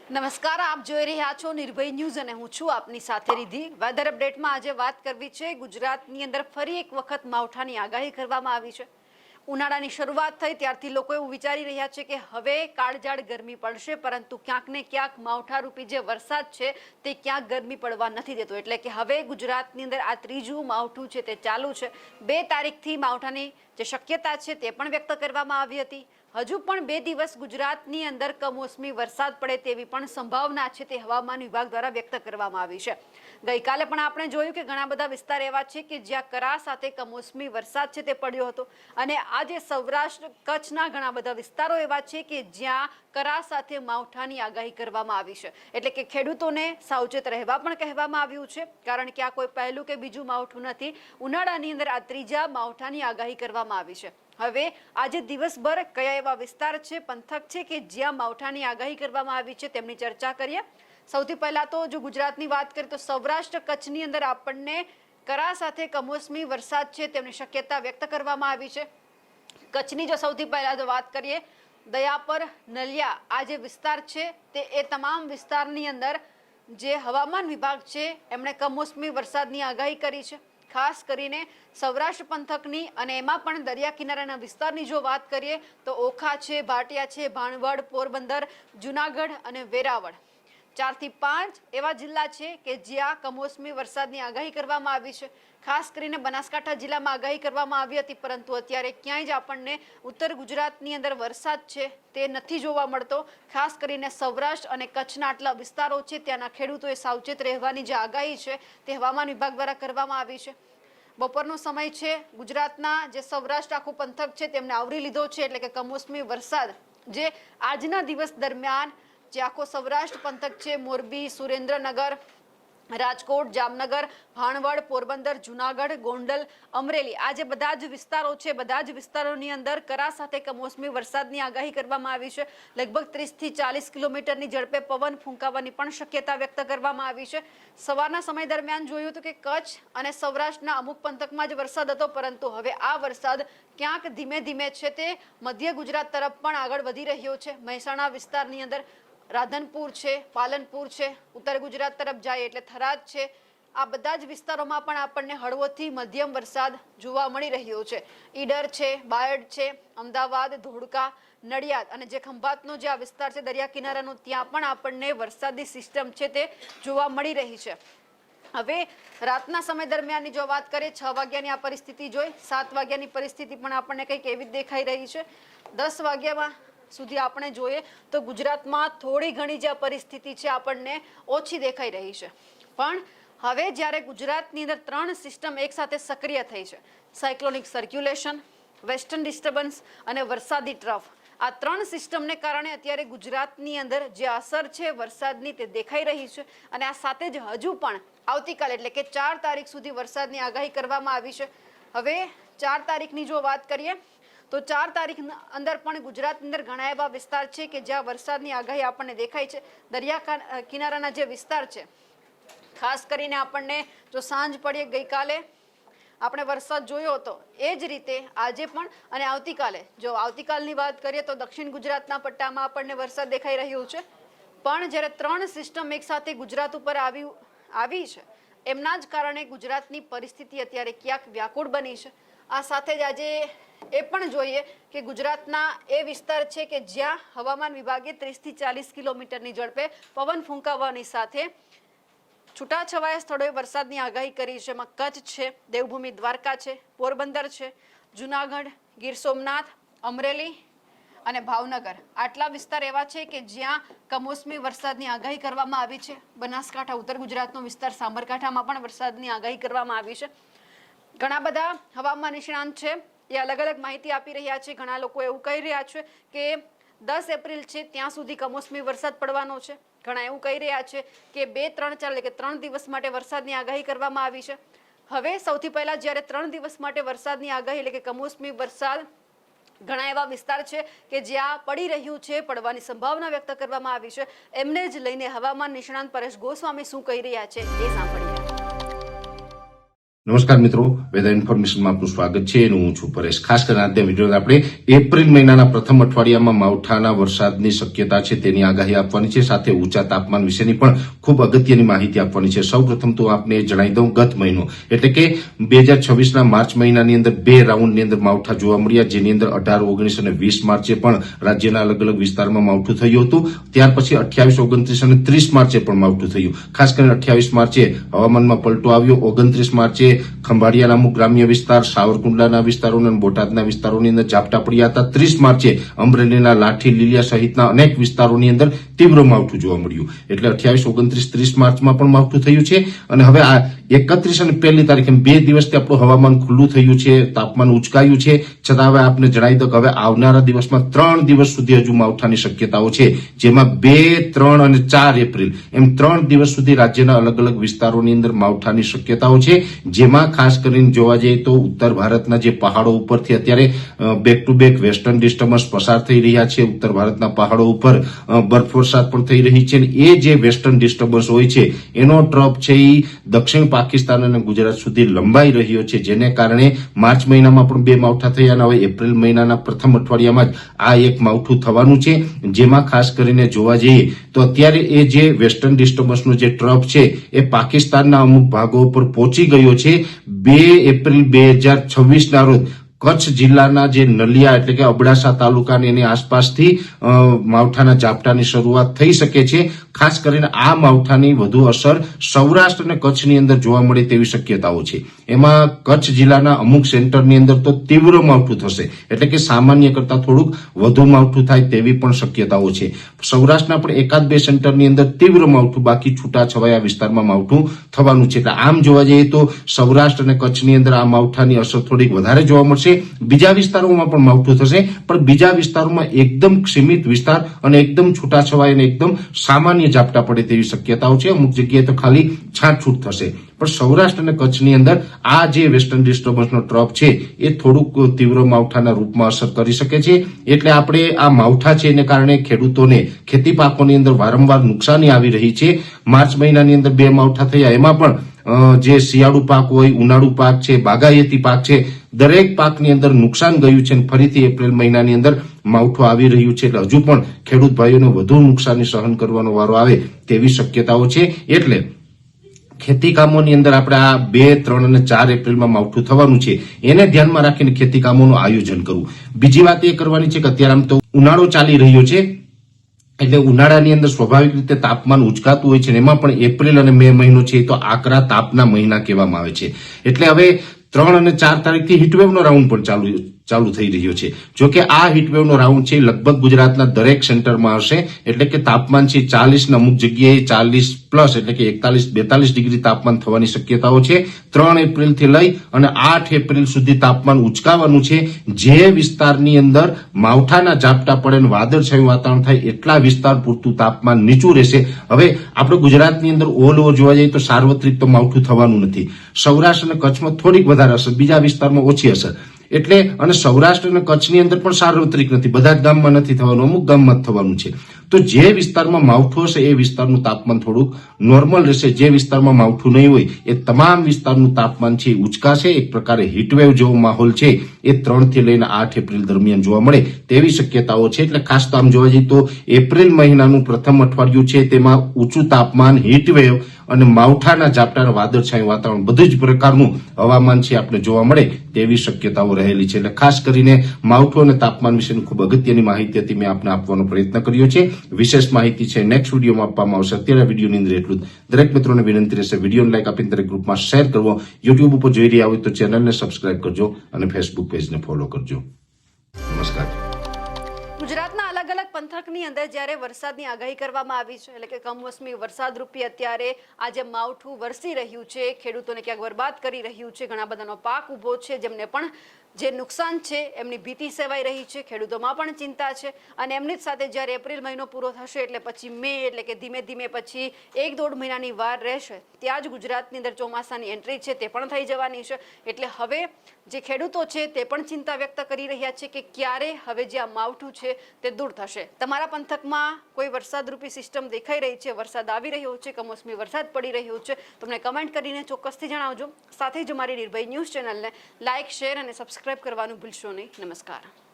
નમસ્કાર, આપ જોઈ રહ્યા છો નિર્ભય ન્યૂઝ અને હું છું આપની સાથે રિધિ। વેધર અપડેટમાં આજે વાત કરવી છે ગુજરાતની અંદર ફરી એક વખત માવઠાની આગાહી કરવામાં આવી છે। ઉનાળાની શરૂઆત થઈ ત્યારથી લોકો એવું વિચારી રહ્યા છે કે હવે કાળઝાળ ગરમી પડશે, પરંતુ ક્યાંક ને ક્યાંક માવઠારૂપી જે વરસાદ છે તે ક્યાંક ગરમી પડવા નથી દેતો, એટલે કે હવે ગુજરાતની અંદર આ ત્રીજું માવઠું છે તે ચાલુ છે। 2 તારીખથી માવઠાની જે શક્યતા છે તે પણ વ્યક્ત કરવામાં આવી હતી। હજુ પણ 2 દિવસ ગુજરાતની અંદર કમોસમી વરસાદ પડે તેવી પણ સંભાવના છે તે હવામાન વિભાગ દ્વારા વ્યક્ત કરવામાં આવી છે। ગઈકાલે પણ આપણે જોયું કે ઘણા બધા વિસ્તાર એવા છે કે જ્યાં કરા સાથે કમોસમી વરસાદ છે તે પડ્યો હતો, અને આજે સૌરાષ્ટ્ર કચ્છના ઘણા બધા વિસ્તારો એવા છે કે જ્યાં કરા સાથે માવઠાની આગાહી કરવામાં આવી છે, એટલે કે ખેડૂતોને સાવચેત રહેવા પણ કહેવામાં આવ્યું છે, કારણ કે આ કોઈ પહેલું કે બીજું માવઠું નથી। ઉનાળાની અંદર આ ત્રીજા માવઠાની આગાહી કરવામાં આવી છે। હવે આજે દિવસભર કયા એવા વિસ્તાર છે, પંથક છે કે જ્યાં માવઠાની આગાહી કરવામાં આવી છે તેમની ચર્ચા કરીએ। સૌથી પહેલા તો જો ગુજરાતની વાત કરીએ તો સૌરાષ્ટ્ર કચ્છની અંદર આપણને કરા સાથે કમોસમી વરસાદ છે તેમની શક્યતા વ્યક્ત કરવામાં આવી છે। કચ્છની જો સૌથી પહેલા જો વાત કરીએ, દયાપર, નલિયા આ જે વિસ્તાર છે તે એ તમામ વિસ્તારની અંદર જે હવામાન વિભાગ છે એમણે કમોસમી વરસાદની આગાહી કરી છે। ખાસ કરીને સૌરાષ્ટ્ર પંથકની અને એમાં પણ દરિયા કિનારાના વિસ્તારની જો વાત કરીએ તો ઓખા છે, ભાટિયા છે, ભાણવડ, પોરબંદર, જુનાગઢ અને વેરાવળ 4 થી 5 એવા જિલ્લા છે કે જ્યાં કમોસમી વરસાદની આગાહી કરવામાં આવી છે। ખાસ કરીને બનાસકાંઠા જિલ્લામાં આગાહી કરવામાં આવી હતી, પરંતુ અત્યારે ક્યાંય જ આપણને ઉત્તર ગુજરાતની અંદર વરસાદ છે તે નથી જોવા મળતો। ખાસ કરીને સૌરાષ્ટ્ર અને કચ્છના આટલા વિસ્તારો છે ત્યાંના ખેડૂતોએ સાવચેત રહેવાની જે આગાહી છે તે હવામાન વિભાગ દ્વારા કરવામાં આવી છે। બપોરનો સમય છે, ગુજરાતના જે સૌરાષ્ટ્ર આખું પંથક છે તેમને આવરી લીધો છે, એટલે કે કમોસમી વરસાદ જે આજના દિવસ દરમિયાન જે આખો સૌરાષ્ટ્ર પંથક છે, મોરબી, સુરેન્દ્રનગર, રાજકોટ, જામનગર, ભાણવડ, પોરબંદર, જુનાગઢ, ગોંડલ, અમરેલી આ જે બધા જ વિસ્તારો છે, બધા જ વિસ્તારોની અંદર કરા સાથે કમોસમી વરસાદની આગાહી કરવામાં આવી છે। લગભગ 30 થી 40 કિલોમીટરની ઝડપે પવન ફૂંકાવાની પણ શક્યતા વ્યક્ત કરવામાં આવી છે। સવારના સમય દરમિયાન જોયું હતું કે કચ્છ અને સૌરાષ્ટ્રના અમુક પંથકમાં જ વરસાદ હતો, પરંતુ હવે આ વરસાદ ક્યાંક ધીમે ધીમે છે તે મધ્ય ગુજરાત તરફ પણ આગળ વધી રહ્યો છે। મહેસાણા વિસ્તારની અંદર રાધનપુર છે, પાલનપુર છે, ઉત્તર ગુજરાત તરફ જાય એટલે થરાદ છે, આ બધા જ વિસ્તારોમાં પણ આપણને હળવોથી મધ્યમ વરસાદ જોવા મળી રહ્યો છે। ઈડર છે, બાયડ છે, અમદાવાદ, ધોળકા, નડિયાદ અને જે ખંભાતનો જે આ વિસ્તાર છે દરિયા કિનારાનો, ત્યાં પણ આપણને વરસાદી સિસ્ટમ છે તે જોવા મળી રહી છે। હવે રાતના સમય દરમિયાનની જો વાત કરીએ, 6 વાગ્યાની આ પરિસ્થિતિ જોઈ, 7 વાગ્યાની પરિસ્થિતિ પણ આપણને કંઈક એવી જ દેખાઈ રહી છે। 10 વાગ્યામાં સુધી આપણે જોઈએ તો ગુજરાતમાં થોડી ઘણી જે પરિસ્થિતિ છે આપણને ઓછી દેખાઈ રહી છે, પણ હવે જ્યારે ગુજરાતની અંદર 3 સિસ્ટમ એકસાથે સક્રિય થઈ છે, સાયક્લોનિક સર્ક્યુલેશન, વેસ્ટર્ન ડિસ્ટર્બન્સ અને વરસાદી ટ્રફ, આ 3 સિસ્ટમને કારણે અત્યારે ગુજરાતની અંદર જે અસર છે વરસાદની તે દેખાઈ રહી છે, અને આ સાથે જ હજુ પણ આવતીકાલે એટલે કે 4 તારીખ સુધી વરસાદની આગાહી કરવામાં આવી છે। હવે 4 તારીખની જો વાત કરીએ તો 4 તારીખ અંદર પણ ગુજરાતની અંદર ઘણા એવા વિસ્તાર છે કે જ્યાં વરસાદની આગાહી આપણને દેખાય છે। દરિયા કિનારાના જે વિસ્તાર છે, ખાસ કરીને આપણને જો સાંજ પડીએ, ગઈકાલે આપણે વરસાદ જોયો હતો એ જ રીતે આજે પણ અને આવતીકાલે, જો આવતીકાલની વાત કરીએ તો દક્ષિણ ગુજરાતના પટ્ટામાં આપણને વરસાદ દેખાઈ રહ્યો છે, પણ જ્યારે 3 સિસ્ટમ એકસાથે ગુજરાત ઉપર આવી છે એમના જ કારણે ગુજરાતની પરિસ્થિતિ અત્યારે ક્યાંક વ્યાકુળ બની છે। આ સાથે જ આજે એ પણ જોઈએ કે ગુજરાતના એ વિસ્તાર છે કે જ્યાં હવામાન વિભાગે 30 થી 40 કિલોમીટરની ઝડપે પવન ફૂંકાવાની સાથે છૂટાછવાયા સ્થળોએ વરસાદની આગાહી કરી છે। એમાં કચ્છ છે, દેવભૂમિ દ્વારકા છે, પોરબંદર છે, જુનાગઢ, ગીર સોમનાથ, અમરેલી અને ભાવનગર આટલા વિસ્તાર એવા છે કે જ્યાં કમોસમી વરસાદની આગાહી કરવામાં આવી છે। બનાસકાંઠા, ઉત્તર ગુજરાતનો વિસ્તાર, સાબરકાંઠામાં પણ વરસાદની આગાહી કરવામાં આવી છે। ઘણા બધા હવામાન નિષ્ણાંત છે એ અલગ અલગ માહિતી આપી રહ્યા છે। ઘણા લોકો એવું કહી રહ્યા છે કે 10 એપ્રિલ છે ત્યાં સુધી કમોસમી વરસાદ પડવાનો છે। ઘણા એવું કહી રહ્યા છે કે 2, 3, 4 એટલે કે 3 દિવસ માટે વરસાદની આગાહી કરવામાં આવી છે। હવે સૌથી પહેલા જ્યારે 3 દિવસ માટે વરસાદની આગાહી એટલે કે કમોસમી વરસાદ ઘણા એવા વિસ્તાર છે કે જ્યાં પડી રહ્યું છે, પડવાની સંભાવના વ્યક્ત કરવામાં આવી છે, એમને જ લઈને હવામાન નિષ્ણાંત પરેશ ગોસ્વામી શું કહી રહ્યા છે એ સાંભળીએ। નમસ્કાર મિત્રો, વેધર ઇન્ફોર્મેશનમાં આપનું સ્વાગત છે અને હું છું પરેશ. ખાસ કરીને આજના વિડીયોમાં આપણે એપ્રિલ મહિનાના પ્રથમ અઠવાડિયામાં માવઠાના વરસાદની શક્યતા છે તેની આગાહી આપવાની છે, સાથે ઊંચા તાપમાન વિશેની પણ ખૂબ અગત્યની માહિતી આપવાની છે. સૌપ્રથમ તો આપને જણાવી દઉં, ગત મહિનો એટલે કે 2026ના માર્ચ મહિનાની અંદર 2 રાઉન્ડની અંદર માવઠા જોવા મળ્યા, જેની અંદર 18, 19 અને 20 માર્ચે પણ રાજ્યના અલગ અલગ વિસ્તારમાં માવઠું થયું હતું. ત્યાર પછી 28, 29 અને 30 માર્ચે પણ માવઠું થયું. ખાસ કરીને 28 માર્ચે હવામાનમાં પલટો આવ્યો. 29 માર્ચે ખંભાળિયાના અમુક ગ્રામ્ય વિસ્તાર, સાવરકુંડલાના વિસ્તારો અને બોટાદના વિસ્તારોની અંદર ઝાપટા પડ્યા હતા. 30 માર્ચે અમરેલીના લાઠી, લીલિયા સહિતના અનેક વિસ્તારોની અંદર તીવ્ર માવઠું જોવા મળ્યું. એટલે 28, 29, 30 માર્ચમાં પણ માવઠું થયું છે. અને હવે આ 31 અને 1 તારીખે 2 દિવસથી આપણું હવામાન ખુલ્લું થયું છે, તાપમાન ઉચકાયું છે. છતાં હવે આપને જણાવી દઉં કે હવે આવનારા દિવસમાં 3 દિવસ સુધી હજુ માવઠાની શક્યતાઓ છે, જેમાં 2, 3 અને 4 એપ્રિલ એમ 3 દિવસ સુધી રાજ્યના અલગ અલગ વિસ્તારોની અંદર માવઠાની શક્યતાઓ છે. જેમાં ખાસ કરીને જોવા જઈએ તો ઉત્તર ભારતના જે પહાડો ઉપરથી અત્યારે back to back western disturbance પસાર થઈ રહ્યા છે. ઉત્તર ભારતના પહાડો ઉપર બરફવર્ષા પણ થઈ રહી છે. એ જે વેસ્ટર્ન ડિસ્ટર્બન્સ હોય છે એનો ટ્રફ છે એ દક્ષિણ પાકિસ્તાન અને ગુજરાત સુધી લંબાઈ રહ્યો છે, જેને કારણે માર્ચ મહિનામાં પણ 2 માવઠા થયા અને હવે એપ્રિલ મહિનાના પ્રથમ અઠવાડિયામાં જ આ એક માવઠું થવાનું છે. જેમાં ખાસ કરીને જોવા જઈએ તો અત્યારે એ જે વેસ્ટર્ન ડિસ્ટર્બન્સનો જે ટ્રફ છે એ પાકિસ્તાનના અમુક ભાગો ઉપર પહોંચી ગયો છે. 2 એપ્રિલ 2026ના રોજ કચ્છ જિલ્લાના જે નલિયા એટલે કે અબડાસા તાલુકાની એની આસપાસથી માવઠાના ઝાપટાની શરૂઆત થઈ શકે છે. ખાસ કરીને આ માવઠાની વધુ અસર સૌરાષ્ટ્ર અને કચ્છની અંદર જોવા મળે તેવી શક્યતાઓ છે. એમાં કચ્છ જિલ્લાના અમુક સેન્ટરની અંદર તો તીવ્ર માવઠું થશે, એટલે કે સામાન્ય કરતા થોડુંક વધુ માવઠું થાય તેવી પણ શક્યતાઓ છે. સૌરાષ્ટ્રના પણ 1-2 સેન્ટરની અંદર તીવ્ર માવઠું, બાકી છૂટાછવાયા વિસ્તારમાં માવઠું થવાનું છે. એટલે આમ જોવા જઈએ તો સૌરાષ્ટ્ર અને કચ્છની અંદર આ માવઠાની અસર થોડીક વધારે જોવા મળશે. બીજા વિસ્તારોમાં પણ માવઠું થશે, પણ બીજા વિસ્તારોમાં એકદમ સીમિત વિસ્તાર અને એકદમ છૂટાછવાયા અને એકદમ સામાન્ય ઝાપટા પડે તેવી શક્યતાઓ છે. અમુક જગ્યાએ તો ખાલી છાંટછૂટ થશે. પણ સૌરાષ્ટ્ર અને કચ્છની અંદર આ જે વેસ્ટર્ન ડિસ્ટર્બન્સનો ટ્રફ છે એ થોડુંક તીવ્ર માવઠાના રૂપમાં અસર કરી શકે છે. એટલે આપણે આ માવઠા છે એને કારણે ખેડૂતોને ખેતી પાકોની અંદર વારંવાર નુકસાની આવી રહી છે. માર્ચ મહિનાની અંદર 2 માવઠા થયા, એમાં પણ જે શિયાળુ પાક હોય, ઉનાળુ પાક છે, બાગાયતી પાક છે, દરેક પાકની અંદર નુકસાન ગયું છે. ફરીથી એપ્રિલ મહિનાની અંદર માવઠું આવી રહ્યું છે. એટલે હજુ પણ ખેડૂત ભાઈઓને વધુ નુકસાની સહન કરવાનો વારો આવે તેવી શક્યતાઓ છે. એટલે ખેતી કામોની અંદર આપણે આ 2, 3 અને 4 એપ્રિલમાં માવઠું થવાનું છે, એને ધ્યાનમાં રાખીને ખેતી કામોનું આયોજન કરવું. બીજી વાત એ કરવાની છે કે અત્યારે આમ તો ઉનાળો ચાલી રહ્યો છે, એટલે ઉનાળાની અંદર સ્વાભાવિક રીતે તાપમાન ઉચકાતું હોય છે. એમાં પણ એપ્રિલ અને મે મહિનો છે તો આકરા તાપના મહિના કહેવામાં આવે છે. એટલે હવે 3 અને 4 તારીખથી હીટવેવનો રાઉન્ડ પણ ચાલુ થઈ રહ્યો છે. જોકે આ હીટવેવનો રાઉન્ડ છે લગભગ ગુજરાતના દરેક સેન્ટરમાં હશે. એટલે કે તાપમાન છે 40 ને અમુક જગ્યાએ 40+ એટલે કે 41-42 ડિગ્રી તાપમાન થવાની શક્યતાઓ છે. 3 એપ્રિલથી લઈ અને 8 એપ્રિલ સુધી તાપમાન ઉચકાવાનું છે. જે વિસ્તારની અંદર માવઠાના ઝાપટા પડે અને વાદળછાયું વાતાવરણ થાય એટલા વિસ્તાર પૂરતું તાપમાન નીચું રહેશે. હવે આપણે ગુજરાતની અંદર ઓલ ઓવર જોવા જઈએ તો સાર્વત્રિક તો માવઠું થવાનું નથી. સૌરાષ્ટ્ર અને કચ્છમાં થોડીક વધારે અસર, બીજા વિસ્તારમાં ઓછી અસર. એટલે અને સૌરાષ્ટ્ર અને કચ્છની અંદર પણ સાર્વત્રિક નથી, બધા જ ગામમાં નથી થવાનું, અમુક ગામમાં જ થવાનું છે. તો જે વિસ્તારમાં માવઠું હશે એ વિસ્તારનું તાપમાન થોડુંક નોર્મલ રહેશે. જે વિસ્તારમાં માવઠું નહીં હોય એ તમામ વિસ્તારનું તાપમાન છે ઉચકાશે. એક પ્રકારે હીટવેવ જેવો માહોલ છે એ 3 થી લઈને 8 એપ્રિલ દરમિયાન જોવા મળે તેવી શક્યતાઓ છે. એટલે ખાસ તો આમ જોવા જઈએ તો એપ્રિલ મહિનાનું પ્રથમ અઠવાડિયું છે તેમાં ઊંચું તાપમાન, હીટવેવ અને માવઠાના ઝાપટા, વાદળછાયું વાતાવરણ, બધું જ પ્રકારનું હવામાન છે આપણે જોવા મળે તેવી શક્યતાઓ રહેલી છે. એટલે ખાસ કરીને માવઠું અને તાપમાન વિશેની ખૂબ અગત્યની માહિતી હતી, મેં આપને આપવાનો પ્રયત્ન કર્યો છે. વિશેષ માહિતી છે નેક્સ્ટ વિડીયોમાં આપવામાં આવશે. અત્યારે વિડીયોની અંદર એટલું જ. દરેક મિત્રોને વિનંતી રહેશે વિડીયોને લાઈક આપીને દરેક ગ્રુપમાં શેર કરવો. યુટ્યુબ ઉપર જોઈ રહ્યા હોય તો ચેનલને સબસ્ક્રાઇબ કરજો અને ફેસબુક પેજને ફોલો કરજો. નમસ્કાર. ગુજરાતના અલગ અલગ પંથકની અંદર જ્યારે વરસાદની આગાહી કરવામાં આવી છે, એટલે કે કમોસમી વરસાદ રૂપી અત્યારે આજે માવઠું વરસી રહ્યું છે, ખેડૂતોને ક્યાંક બરબાદ કરી રહ્યું છે, ઘણા બધાનો પાક ઉભો છે, જેમને પણ જે નુકસાન છે એમની ભીતિ સેવાઈ રહી છે, ખેડૂતોમાં પણ ચિંતા છે અને એમની જ સાથે જ્યારે એપ્રિલ મહિનો પૂરો થશે એટલે પછી મે, એટલે કે ધીમે ધીમે પછી 1-1.5 મહિનાની વાર રહેશે, ત્યાં જ ગુજરાતની અંદર ચોમાસાની એન્ટ્રી છે તે પણ થઈ જવાની છે. એટલે હવે જે ખેડૂતો છે તે પણ ચિંતા વ્યક્ત કરી રહ્યા છે કે ક્યારે હવે જે આ માવઠું છે તે દૂર થશે. તમારા પંથકમાં કોઈ વરસાદરૂપી સિસ્ટમ દેખાઈ રહી છે, વરસાદ આવી રહ્યો છે, કમોસમી વરસાદ પડી રહ્યો છે, તમને કમેન્ટ કરીને ચોક્કસથી જણાવજો. સાથે જ અમારી નિર્ભય ન્યૂઝ ચેનલને લાઇક, શેર અને સબસ્ક્રાઇબ કરવાનું ભૂલશો નહીં. નમસ્કાર.